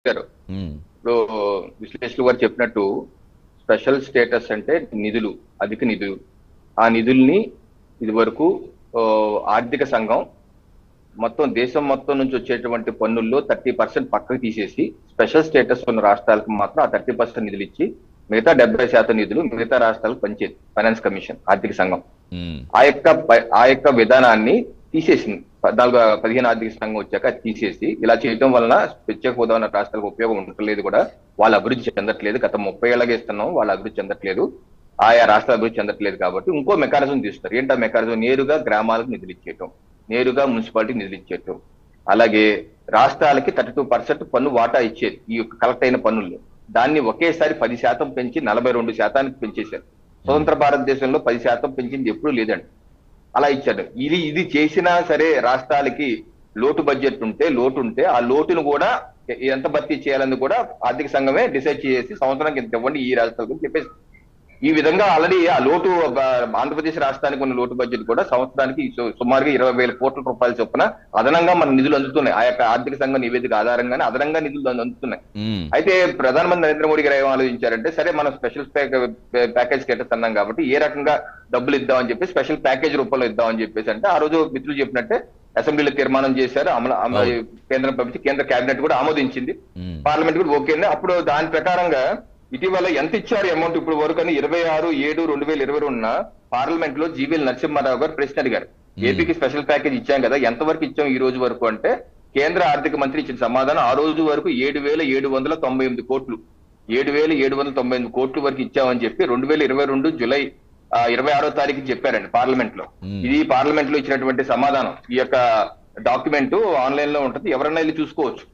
ఇచ్చారు. ఇప్పుడు విశ్లేషకులు గారు చెప్పినట్టు స్పెషల్ స్టేటస్ అంటే నిధులు, అధిక నిధులు. ఆ నిధుల్ని ఇది వరకు ఆర్థిక సంఘం మొత్తం దేశం మొత్తం నుంచి వచ్చేటువంటి పన్నుల్లో 30% పక్కకు తీసేసి స్పెషల్ స్టేటస్ ఉన్న రాష్ట్రాలకు మాత్రం ఆ 30% నిధులు ఇచ్చి మిగతా 70% నిధులు మిగతా రాష్ట్రాలకు పంచేది ఫైనాన్స్ కమిషన్, ఆర్థిక సంఘం. ఆ యొక్క విధానాన్ని తీసేసింది. 15 ఆర్థిక సంఘం వచ్చాక తీసేసి ఇలా చేయడం వలన ప్రత్యేక హోదా ఉన్న రాష్ట్రాలకు ఉపయోగం ఉండట్లేదు, కూడా వాళ్ళు అభివృద్ధి చెందట్లేదు. గత 30 ఏళ్ళగా ఇస్తున్నాం, వాళ్ళు అభివృద్ధి చెందట్లేదు, ఆయా రాష్ట్రాలు అభివృద్ధి చెందట్లేదు. కాబట్టి ఇంకో మెకానిజం తీస్తారు. ఏంటో మెకానిజం? నేరుగా గ్రామాలకు నిధులు ఇచ్చేయటం, నేరుగా మున్సిపాలిటీ నిధులు ఇచ్చేయటం. అలాగే రాష్ట్రాలకి 32% పన్ను వాటా ఇచ్చేది ఈ కలెక్ట్ అయిన పన్నుల్లో. దాన్ని ఒకేసారి 10% పెంచి 42% పెంచేశారు. స్వతంత్ర భారతదేశంలో 10% పెంచింది ఎప్పుడూ లేదండి. అలా ఇచ్చారు. ఇది చేసినా సరే రాష్ట్రాలకి లోటు బడ్జెట్ లోటు ఉంటే ఆ లోటును కూడా ఎంత భర్తీ చేయాలని కూడా ఆర్థిక సంఘమే డిసైడ్ చేసి సంవత్సరానికి ఎంత ఇవ్వండి ఈ రాష్ట్రాలకు చెప్పేసి, ఈ విధంగా ఆల్రెడీ ఆ లోటు ఆంధ్రప్రదేశ్ రాష్ట్రానికి ఉన్న లోటు బడ్జెట్ కూడా సంవత్సరానికి సుమారుగా 20,000 కోట్ల రూపాయల చొప్పున అదనంగా మన నిధులు అందుతున్నాయి. ఆ యొక్క ఆర్థిక సంఘ నివేదిక ఆధారంగానే అదనంగా నిధులు అందుతున్నాయి. అయితే ప్రధానమంత్రి నరేంద్ర మోడీ గారు ఏం ఆలోచించారంటే, సరే మనం స్పెషల్ ప్యాకేజ్ స్టేటస్ అన్నాం కాబట్టి ఏ రకంగా డబ్బులు ఇద్దామని చెప్పి స్పెషల్ ప్యాకేజ్ రూపంలో ఇద్దామని చెప్పేసి అంటే ఆ రోజు మిత్రులు చెప్పినట్టే అసెంబ్లీలో తీర్మానం చేశారు. కేంద్రం పంపించి కేంద్ర కేబినెట్ కూడా ఆమోదించింది, పార్లమెంట్ కూడా ఓకే. అప్పుడు దాని ప్రకారంగా ఇటీవల ఎంత ఇచ్చారు అమౌంట్ ఇప్పుడు వరకు అని 26/7/2022 పార్లమెంట్ లో జీవీఎల్ నరసింహారావు గారు ప్రశ్న అడిగారు. ఏపీకి స్పెషల్ ప్యాకేజ్ ఇచ్చాం కదా, ఎంతవరకు ఇచ్చాం ఈ రోజు వరకు అంటే కేంద్ర ఆర్థిక మంత్రి ఇచ్చిన సమాధానం ఆ రోజు వరకు 7,798 కోట్లు, 7,798 కోట్ల వరకు ఇచ్చామని చెప్పి 2022 జూలై 26వ తారీఖు చెప్పారండి పార్లమెంట్ లో. ఇది పార్లమెంట్ లో ఇచ్చినటువంటి సమాధానం. ఈ యొక్క డాక్యుమెంట్ ఆన్లైన్ లో ఉంటుంది, ఎవరన్నా వెళ్ళి చూసుకోవచ్చు.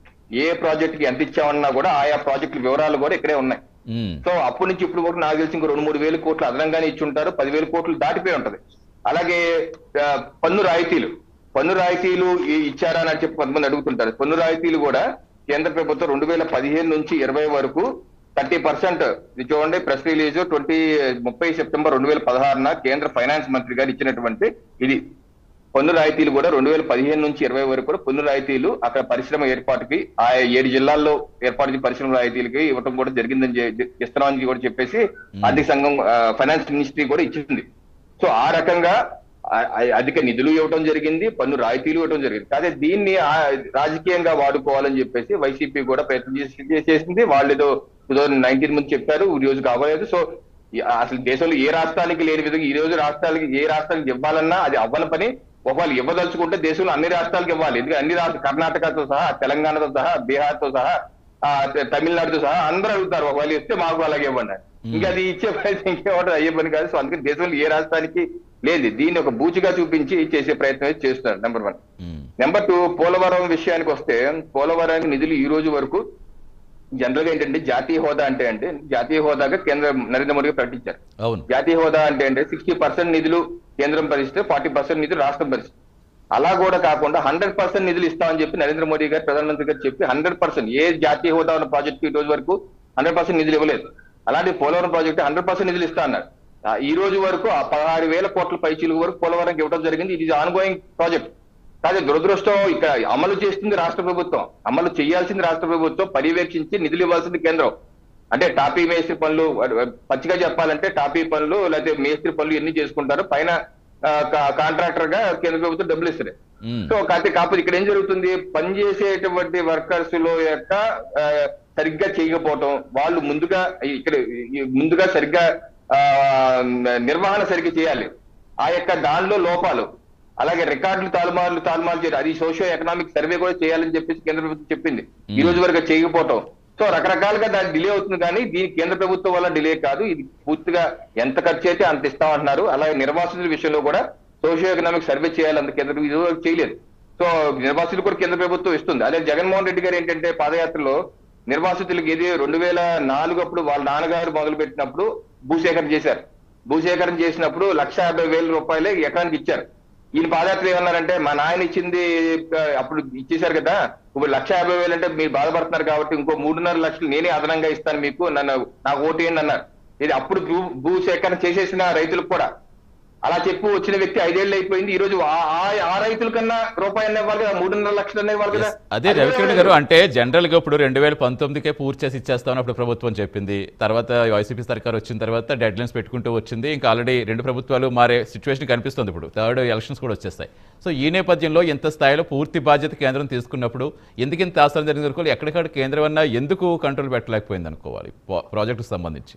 ఏ ప్రాజెక్ట్ కి ఎంత ఇచ్చామన్నా కూడా ఆయా ప్రాజెక్టుల వివరాలు కూడా ఇక్కడే ఉన్నాయి. సో అప్పటి నుంచి ఇప్పుడు వరకు నాకు తెలిసి ఇంకో 2-3 వేల కోట్లు అదనంగానే ఇచ్చి ఉంటారు, 10,000 కోట్లు దాటిపోయి ఉంటది. అలాగే పన్ను రాయితీలు ఇచ్చారా అని చెప్పి కొంతమంది అడుగుతుంటారు. పన్ను రాయితీలు కూడా కేంద్ర ప్రభుత్వం 2015 నుంచి 20 వరకు 30%, ఇది చూడండి ప్రెస్ రిలీజ్ 30 సెప్టెంబర్ 2016 కేంద్ర ఫైనాన్స్ మంత్రి గారు ఇచ్చినటువంటి ఇది. పన్ను రాయితీలు కూడా 2015 నుంచి 20 వరకు కూడా పన్ను రాయితీలు అక్కడ పరిశ్రమ ఏర్పాటుకి ఆ 7 జిల్లాల్లో ఏర్పాటు పరిశ్రమ రాయితీలకి ఇవ్వడం కూడా జరిగిందని ఇస్తున్నామని కూడా చెప్పేసి ఆర్థిక సంఘం ఫైనాన్స్ మినిస్ట్రీ కూడా ఇచ్చింది. సో ఆ రకంగా అధిక నిధులు ఇవ్వడం జరిగింది, పన్ను రాయితీలు ఇవ్వడం జరిగింది. అదే దీన్ని రాజకీయంగా వాడుకోవాలని చెప్పేసి వైసీపీ కూడా ప్రయత్నం చేసింది. వాళ్ళు ఏదో 2019 ముందు చెప్పారు, ఈ రోజు కావలేదు. సో అసలు దేశంలో ఏ రాష్ట్రానికి లేని విధంగా ఈ రోజు ఏ రాష్ట్రానికి ఇవ్వాలన్నా అది అవ్వని పని. ఒకవేళ ఇవ్వదలుచుకుంటే దేశంలో అన్ని రాష్ట్రాలకు ఇవ్వాలి. ఎందుకంటే అన్ని రాష్ట్రాలు, కర్ణాటకతో సహా, తెలంగాణతో సహా, బీహార్తో సహా, తమిళనాడుతో సహా అందరూ అడుగుతారు ఒకవేళ ఇస్తే మాకు అలాగే ఇవ్వండి. ఇంకా అది ఇచ్చే ప్రయత్నం ఇంకేమంటారు అయ్యే పని కాదు. సో అందుకని దేశంలో ఏ రాష్ట్రానికి లేదు. దీన్ని ఒక బూచిగా చూపించి చేసే ప్రయత్నం చేస్తున్నారు. నెంబర్ 1. నెంబర్ 2, పోలవరం విషయానికి వస్తే పోలవరానికి నిధులు ఈ రోజు వరకు జనరల్ గా ఏంటంటే జాతీయ హోదా అంటే జాతీయ హోదాగా కేంద్ర నరేంద్ర మోడీ ప్రకటించారు. జాతీయ హోదా అంటే 60% నిధులు కేంద్రం భరిస్తే 40% నిధులు రాష్ట్రం భరిస్తుంది. అలా కూడా కాకుండా 100% నిధులు ఇస్తామని చెప్పి నరేంద్ర మోడీ గారు ప్రధానమంత్రి గారు చెప్పి 100% ఏ జాతీయ హోదా ఉన్న ప్రాజెక్టు ఈ రోజు వరకు 100% నిధులు ఇవ్వలేదు. అలాంటి పోలవరం ప్రాజెక్టు 100% నిధులు ఇస్తా అన్నారు. ఈ రోజు వరకు 16,000 కోట్ల పైచీలకు వరకు పోలవరం ఇవ్వడం జరిగింది. ఇది ఆన్గోయింగ్ ప్రాజెక్ట్. కానీ దురదృష్టం ఇక్కడ అమలు చేస్తుంది రాష్ట్ర ప్రభుత్వం, అమలు చేయాల్సింది రాష్ట్ర ప్రభుత్వం, పర్యవేక్షించి నిధులు ఇవ్వాల్సింది కేంద్రం. అంటే టాపీ మేస్త్రి పనులు, పచ్చిగా చెప్పాలంటే టాపీ పనులు లేకపోతే మేస్త్రి పనులు ఎన్ని చేసుకుంటారు, పైన కాంట్రాక్టర్ గా కేంద్ర ప్రభుత్వం డబ్బులు ఇస్తుంది. సో కాకపోతే ఇక్కడ ఏం జరుగుతుంది, పనిచేసేటువంటి వర్కర్స్ లో యొక్క సరిగ్గా చేయకపోవటం, వాళ్ళు ముందుగా సరిగ్గా నిర్వహణ సరిగ్గా చేయాలి, ఆ యొక్క దానిలో లోపాలు, అలాగే రికార్డులు తాలుమాలు చేయరు, అది సోషియో ఎకనామిక్ సర్వే కూడా చేయాలని చెప్పేసి కేంద్ర ప్రభుత్వం చెప్పింది. ఈ రోజు వరకు చేయకపోవటం. సో రకరకాలుగా దాని డిలే అవుతుంది. కానీ దీని కేంద్ర ప్రభుత్వం వల్ల డిలే కాదు, ఇది పూర్తిగా ఎంత ఖర్చు అయితే అంత ఇస్తామంటున్నారు. అలాగే నిర్వాసితుల విషయంలో కూడా సోషియో ఎకనామిక్ సర్వే చేయాలి, అంత కేంద్ర ప్రభుత్వం చేయలేదు. సో నిర్వాసితులు కూడా కేంద్ర ప్రభుత్వం ఇస్తుంది. అలాగే జగన్మోహన్ రెడ్డి గారు ఏంటంటే పాదయాత్రలో నిర్వాసితులకు ఇది 2004 అప్పుడు వాళ్ళ నాన్నగారు మొదలు పెట్టినప్పుడు భూసేకరణ చేశారు. భూసేకరణ చేసినప్పుడు 150,000 రూపాయలే ఎకరానికి ఇచ్చారు. ఈయన పాదయాత్ర ఏమన్నారంటే, మా నాయన ఇచ్చింది అప్పుడు ఇచ్చేశారు కదా, ఇప్పుడు 150,000 అంటే మీరు బాధపడుతున్నారు కాబట్టి ఇంకో 3.5 లక్షలు నేనే అదనంగా ఇస్తాను మీకు, నాకు ఓటు వేయండి అన్నారు. ఇది అప్పుడు భూసేకరణ చేసేసిన రైతులకు కూడా అలా చెప్పి వచ్చిన వ్యక్తి 5 ఏళ్ళు అయిపోయింది. ఈ రోజు ఆ రైతుల కన్నా రూపాయి ఇవ్వాలి కదా, 3.5 లక్షలు ఇవ్వాలి కదా. అదే రవికిరణ్ గారు, అంటే జనరల్ గా ఇప్పుడు 2019కే పూర్తి చేసి ఇచ్చేస్తామని అప్పుడు ప్రభుత్వం చెప్పింది. తర్వాత వైసీపీ సర్కార్ వచ్చిన తర్వాత డెడ్ లైన్స్ పెట్టుకుంటూ వచ్చింది. ఇంకా ఆల్రెడీ 2 ప్రభుత్వాలు మారే సిచ్యువేషన్ కనిపిస్తుంది. ఇప్పుడు థర్డ్ ఎలక్షన్స్ కూడా వచ్చేస్తాయి. సో ఈ నేపథ్యంలో ఎంత స్థాయిలో పూర్తి బాధ్యత కేంద్రం తీసుకున్నప్పుడు ఎందుకు ఇంత ఆశ్రయం జరిగింది అనుకోవాలి? ఎక్కడికక్కడ కేంద్రం అన్నా ఎందుకు కంట్రోల్ పెట్టలేకపోయింది అనుకోవాలి ప్రాజెక్టుకు సంబంధించి?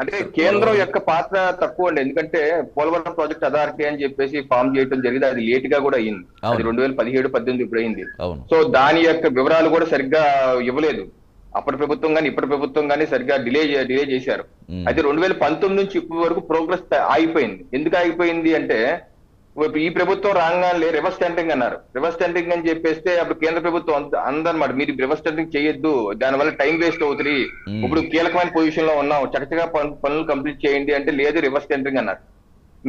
అంటే కేంద్రం యొక్క పాత్ర తక్కువ అండి. ఎందుకంటే పోలవరం ప్రాజెక్ట్ అథారిటీ అని చెప్పేసి ఫామ్ చేయడం జరిగింది. అది లేట్ గా కూడా అయింది. అది 2017-18 ఇప్పుడు అయింది. సో దాని యొక్క వివరాలు కూడా సరిగ్గా ఇవ్వలేదు. అప్పటి ప్రభుత్వం కానీ ఇప్పటి ప్రభుత్వం కానీ సరిగ్గా డిలే చేశారు. అయితే 2019 నుంచి ఇప్పటి వరకు ప్రోగ్రెస్ ఆగిపోయింది. ఎందుకు ఆగిపోయింది అంటే ఈ ప్రభుత్వం రాగానే రివర్స్ టెండరింగ్ అన్నారు. రివర్స్ టెండరింగ్ అని చెప్పేస్తే అప్పుడు కేంద్ర ప్రభుత్వం అందనమాట, మీరు రివర్స్ టెండరింగ్ చేయొద్దు, దానివల్ల టైం వేస్ట్ అవుతుంది, ఇప్పుడు కీలకమైన పొజిషన్ లో ఉన్నాం, చక్కగా పనులు కంప్లీట్ చేయండి అంటే లేదు రివర్స్ టెండరింగ్ అన్నారు.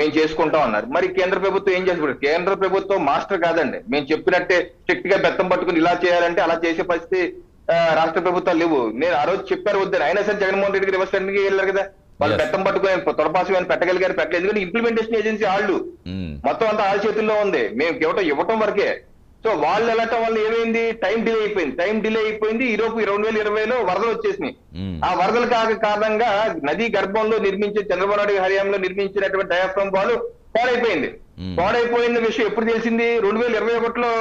మేము చేసుకుంటాం అన్నారు. మరి కేంద్ర ప్రభుత్వం ఏం చేస్తారు? కేంద్ర ప్రభుత్వం మాస్టర్ కాదండి. మేము చెప్పినట్టే స్ట్రిక్ట్ గా బెత్తం పట్టుకుని ఇలా చేయాలంటే అలా చేసే పరిస్థితి రాష్ట్ర ప్రభుత్వాలు లేవు. నేను ఆ రోజు చెప్పారు వద్దని, అయినా సరే జగన్మోహన్ రెడ్డికి రివర్స్ టెండరింగ్ వెళ్ళారు కదా. వాళ్ళు బెత్తం పట్టుకుని తొడపాసు పెట్టగలిగారు, పెట్టలేదు. ఎందుకంటే ఇంప్లిమెంటేషన్ ఏజెన్సీ వాళ్ళు మొత్తం అంతా వాళ్ళ చేతుల్లో ఉంది. మేము ఇవ్వటం వరకే. సో వాళ్ళు వెళ్ళటం వల్ల ఏమైంది, టైం డిలే అయిపోయింది. ఈ రోజు 2020లో వరదలు వచ్చేసినాయి. ఆ వరదల కారణంగా నదీ గర్భంలో చంద్రబాబు నాయుడు హయాంలో నిర్మించినటువంటి డయాఫ్రమ్ వాల్ పాడైపోయిన విషయం ఎప్పుడు తెలిసింది? 2021లో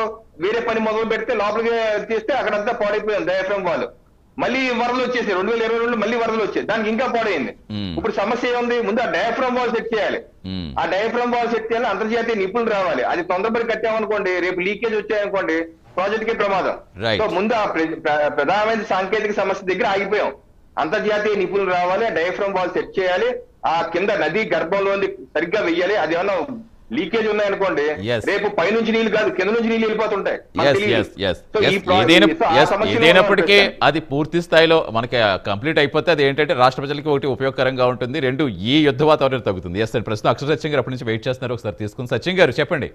వేరే పని మొదలు పెడితే లోపలికి తీస్తే అక్కడంతా పాడైపోయింది డయాఫ్రమ్ వాల్. మళ్ళీ వరదలు వచ్చేసాయి. 2022లో మళ్ళీ వరదలు వచ్చాయి, దానికి ఇంకా పాడైంది. ఇప్పుడు సమస్య ఏముంది? ముందు ఆ డయాఫ్రమ్ వాల్ సెట్ చేయాలి. ఆ డయాఫ్రమ్ వాల్ సెట్ చేయాలి, అంతర్జాతీయ నిపుణులు రావాలి. అది తొందరపడి కట్టామనుకోండి, రేపు లీకేజ్ వచ్చాయనుకోండి, ప్రాజెక్ట్ కి ప్రమాదం. సో ముందు ఆ ప్రధానమైన సాంకేతిక సమస్య దగ్గర ఆగిపోయాం. అంతర్జాతీయ నిపుణులు రావాలి, ఆ డయాఫ్రమ్ వాల్ సెట్ చేయాలి, ఆ కింద నది గర్భంలో సరిగ్గా వెయ్యాలి. అది ఏమన్నా లీకేజ్ ఉన్నాయనుకోండి, రేపు పైనుంచి నీళ్లు కాదు కింద నుంచి నీళ్లు వెళ్ళిపోతుంటాయి. ఏదైనప్పటికీ అది పూర్తి స్థాయిలో మనకి కంప్లీట్ అయిపోతే అది ఏంటంటే రాష్ట్ర ప్రజలకి ఒకటి ఉపయోగకరంగా ఉంటుంది, 2 ఈ యుద్ధ వాతావరణం తగ్గుతుంది. ఎస్ అండి, ప్రస్తుతం అక్షర సత్యం గారు అప్పటి నుంచి వెయిట్ చేస్తున్నారు, ఒకసారి తీసుకుని. సత్యం గారు చెప్పండి.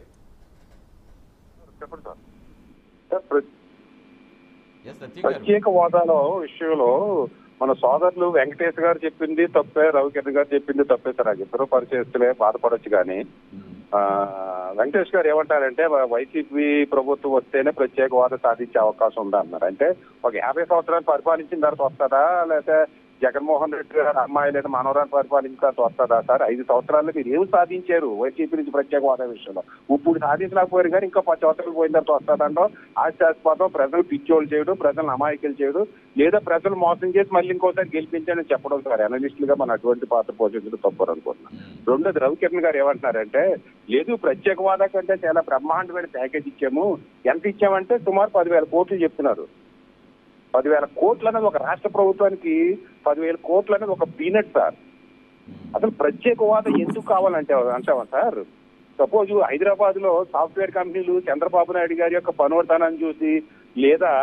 ప్రత్యేక హోదాలో విషయంలో మన సోదరులు వెంకటేష్ గారు చెప్పింది తప్పే, రవికిరణ్ గారు చెప్పింది తప్పే సార్. అది ఇద్దరు పరిచయస్తులే, బాధపడొచ్చు. కానీ వెంకటేష్ గారు ఏమంటారంటే వైసీపీ ప్రభుత్వం వస్తేనే ప్రత్యేక హోదా సాధించే అవకాశం ఉందా అన్నారు. అంటే ఒక 50 సంవత్సరాలు పరిపాలించిన తర్వాత వస్తుందా, లేకపోతే జగన్మోహన్ రెడ్డి గారు అమ్మాయి లేదా మనవరాన్ని పరిపాలించిన తర్వాత వస్తుందా సార్? 5 సంవత్సరాల్లో మీరు ఏమి సాధించారు వైసీపీ నుంచి ప్రత్యేక హోదా విషయంలో? ఇప్పుడు సాధించలేకపోయారు కానీ ఇంకా 10 సంవత్సరాలు పోయిన తర్వాత వస్తుందంటో ఆశాస్పదం, ప్రజలు పిచ్చోళ్ళు చేయడం, ప్రజలను అమాయకులు చేయడం, లేదా ప్రజలు మోసం చేసి మళ్ళీ ఇంకోసారి గెలిపించాలని చెప్పడం సార్. అనలిస్టులుగా మన అటువంటి పాత్ర పోషించడం తప్పరు అనుకుంటున్నాం. రెండోది రవికిరణ్ గారు ఏమంటున్నారంటే లేదు ప్రత్యేక హోదా కంటే చాలా బ్రహ్మాండమైన ప్యాకేజ్ ఇచ్చాము. ఎంత ఇచ్చామంటే సుమారు 10,000 కోట్లు చెప్తున్నారు. 10,000 కోట్లు అనేది ఒక రాష్ట్ర ప్రభుత్వానికి 10,000 కోట్లు అనేది ఒక పీనట్ సార్. అసలు ప్రత్యేక హోదా ఎందుకు కావాలంటే అంటావా సార్? సపోజ్ హైదరాబాద్ లో సాఫ్ట్వేర్ కంపెనీలు చంద్రబాబు నాయుడు గారి యొక్క పనివర్తనాన్ని చూసి లేదా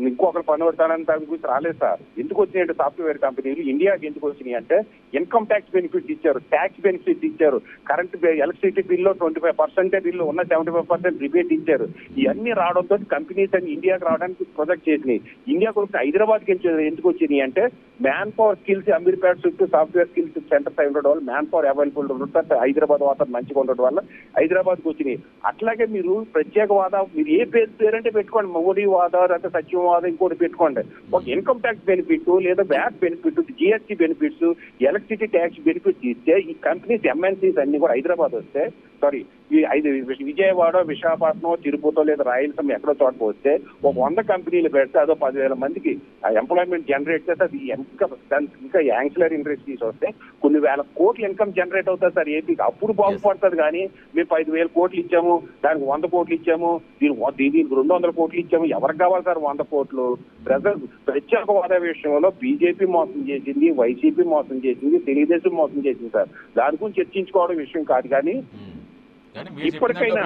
ఇంకొకరు పనివర్తనాన్ని చూసి రాలేదు సార్. ఎందుకు వచ్చినాయంటే సాఫ్ట్వేర్ కంపెనీలు ఇండియాకి ఎందుకు వచ్చినాయి అంటే ఇన్కమ్ ట్యాక్స్ బెనిఫిట్స్ ఇచ్చారు, ట్యాక్స్ బెనిఫిట్స్ ఇచ్చారు, కరెంట్ ఎలక్ట్రిసిటీ బిల్లో 25% బిల్లు ఉన్న 75% రిబేట్ ఇచ్చారు. ఇవన్నీ రావడంతో కంపెనీస్ అన్ని ఇండియాకి రావడానికి ప్రొజెక్ట్ చేసినాయి. ఇండియా గురించి హైదరాబాద్కి ఎందుకు వచ్చినాయి అంటే మ్యాన్ పవర్ స్కిల్స్ అమీర్పేట చుట్టూ సాఫ్ట్వేర్ స్కిల్స్ సెంటర్స్ అయి ఉండడం వల్ల, మ్యాన్ పవర్ అవైలబుల్ ఉండడం, హైదరాబాద్ వాతావరణం మంచిగా ఉండడం వల్ల హైదరాబాద్కి వచ్చినాయి. అట్లాగే మీరు ప్రత్యేక హోదా మీరు ఏ పేరంటే పెట్టుకోండి, మోడీ హోదా అంటే సచివ హోదా ఇంకోటి పెట్టుకోండి. ఒక ఇన్కమ్ ట్యాక్స్ బెనిఫిట్ లేదా VAT benefit, GST benefits, electricity tax benefits ఇస్తే ఈ కంపెనీస్ ఎంఎన్సీస్ అన్ని కూడా హైదరాబాద్ వస్తే ఈ 5 విజయవాడ, విశాఖపట్నం, తిరుపతి లేదా రాయలసీమ ఎక్కడో చోట వస్తే ఒక 100 కంపెనీలు పెడితే అదో 10,000 మందికి ఎంప్లాయ్మెంట్ జనరేట్ చేస్తే అది ఇంకా యాంక్సిలరీ ఇండస్ట్రీస్ వస్తే కొన్ని వేల కోట్ల ఇన్కమ్ జనరేట్ అవుతుంది సార్ ఏపీకి. అప్పుడు బాగుపడుతుంది. కానీ మేము 5,000 కోట్లు ఇచ్చాము, దానికి 100 కోట్లు ఇచ్చాము, దీనికి 200 కోట్లు ఇచ్చాము, ఎవరికి కావాలి సార్ 100 కోట్లు? ప్రజలు ప్రత్యేక హోదా విషయంలో బీజేపీ మోసం చేసింది, వైసీపీ మోసం చేసింది, తెలుగుదేశం మోసం చేసింది సార్. దాని గురించి చర్చించుకోవడం విషయం కాదు. కానీ ఇప్పటికైనా